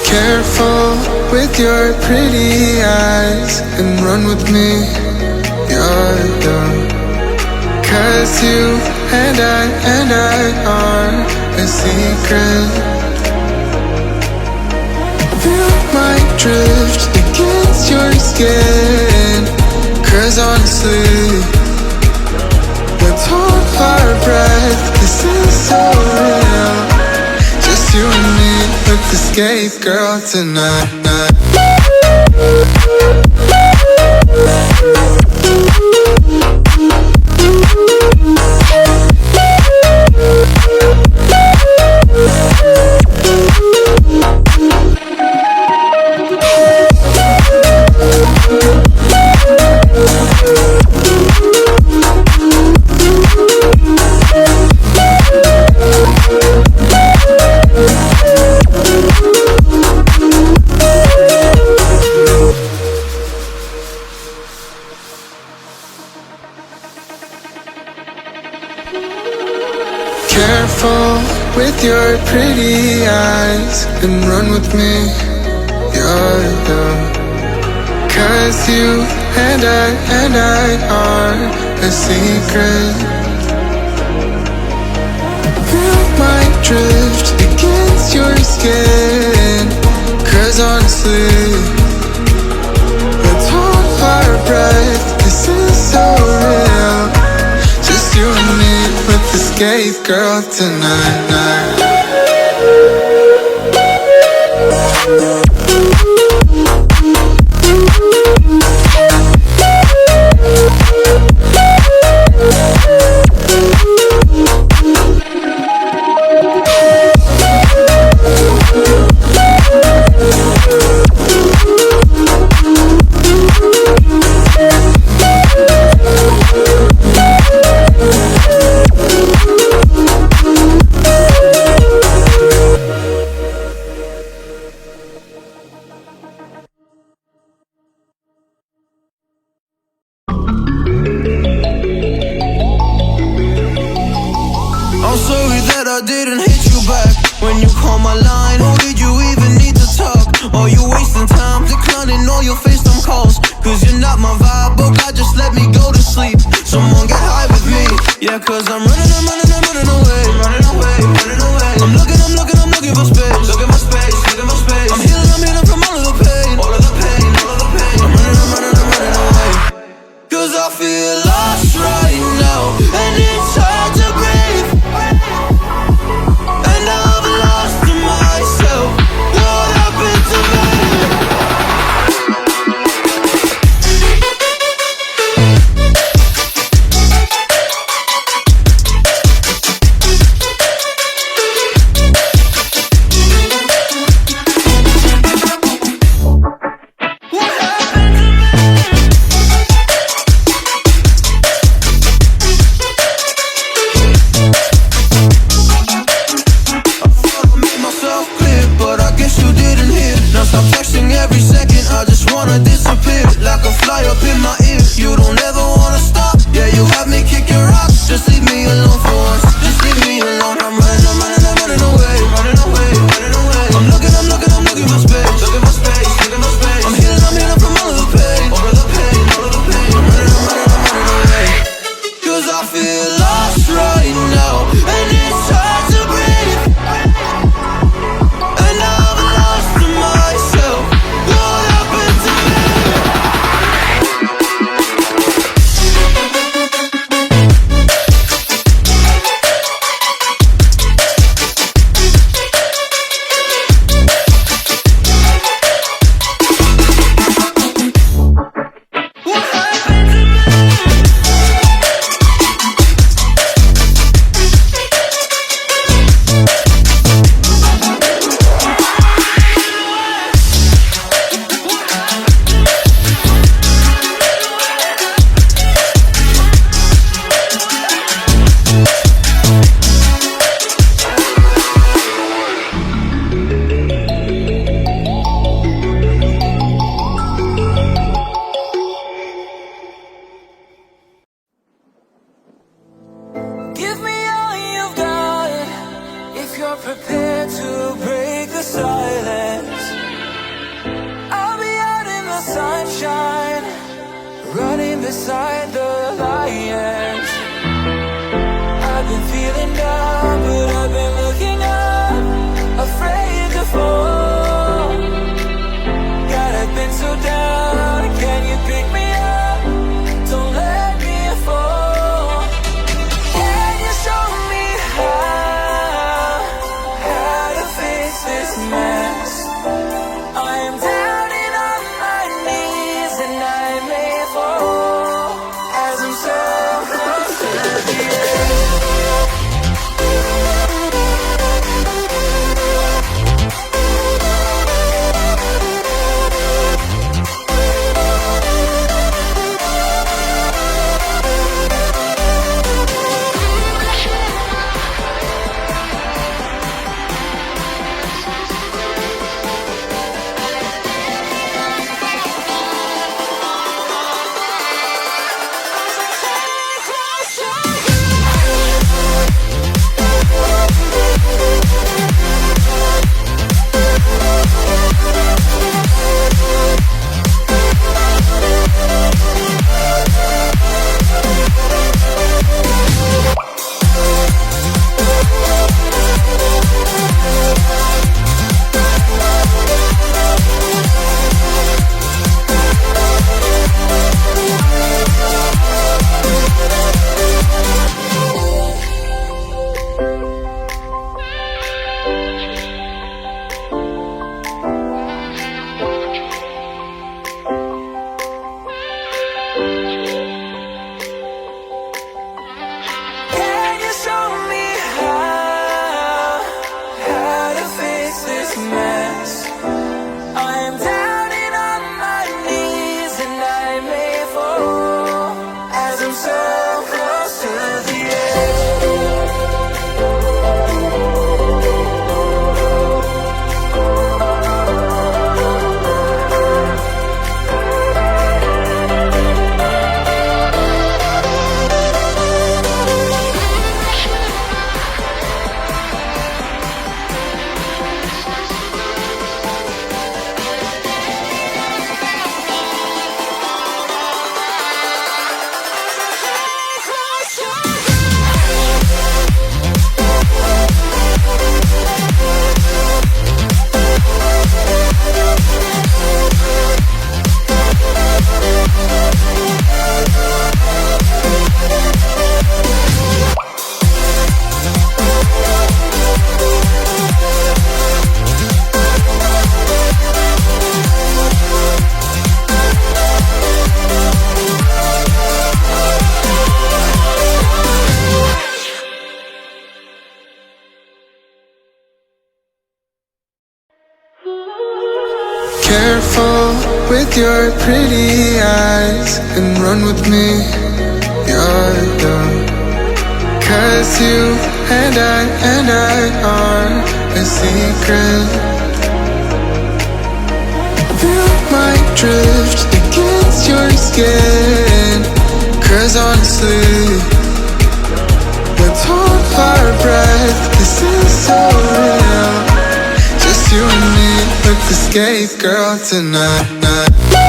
Careful with your pretty eyes and run with me, you're dumb. 'Cause you and I are a secret. Feel my drift against your skin. 'Cause honestly, let's hold our breath. This is so real. Just you and me, let's escape, girl, tonight. Careful with your pretty eyes and run with me, you're dumb. 'Cause you and I are a secret. Feel my drift against your skin. 'Cause honestly, let's hold our breath. This is so real. Just you and me, let's escape, girl, tonight. I'm sorry that I didn't hit you back when you called my line. Or did you even need to talk? Or you wasting time declining all your FaceTime calls? 'Cause you're not my vibe, oh God, just let me go to sleep. Someone get high with me. Yeah, 'cause I'm running away. I'm looking for space. Look at my space. I'm healing from all of the pain. I'm running away. 'Cause I feel lost right now, and it's hard to breathe. And I've lost myself. What happened to me? mess. I am down and on my knees, and I may fall as I'm so close to the end. Can you show me how to fix this mess? I am down and on my knees, and I may fall as I'm so close to the edge. Careful with your pretty eyes and run with me, you're dumb. 'Cause you and I are a secret. Feel my drift against your skin. 'Cause honestly, let's hold our breath, this is so real. Just you and me, with the skate girl tonight.